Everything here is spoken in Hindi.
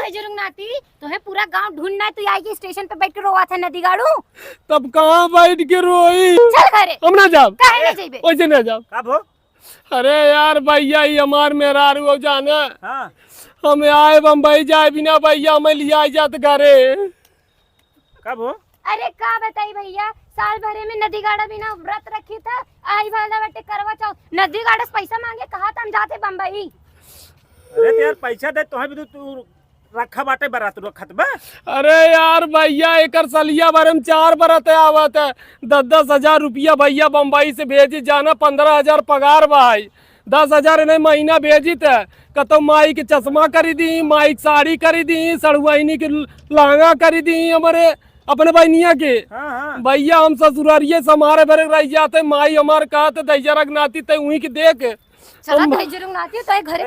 है जरूर नाती तो है पूरा गांव ढूंढना है, तू आई के स्टेशन पे बैठ के रोवा था नदी गाड़ू। तब कहाँ बैठ के रोई? चल घरे। हम ना जाब, काहे ना जइबे? वैसे ना जाब। कब हो? अरे यार भैया ये हमार मेहरारू हो जाना, हाँ हम आए बम्बई जाए बिना भैया हमें लिया जात घरे। कब हो? अरे का बताई भैया, साल भरे में नदी गाड़ा बिना व्रत रखी था, आई वाला बटे करवा चौथ नदी गाड़ा से पैसा मांगे कहा था हम जाते बम्बई। अरे तो यार पैसा दे तो भी तू रखा बाटे बारात रखत बा। अरे यार भैया एक सलिया भर में 4 बरत आवत है, 10-10 हजार रुपया भैया बम्बई से भेजी जाना, 15,000 पगार भाई, 10,000 इन्हें महीना भेजी थे। कतो माई के चश्मा करी दी, माई की साड़ी करी दी, सड़ुआइनी के लहंगा करी दी हमारे अपने बहनिया के। हाँ हाँ भैया हम ससुरारिये से हमारे भरे रह जाते, माई हमारे कहते दैजरक नाती ते वहीं के देख चला तो जरूर नाती तो घरे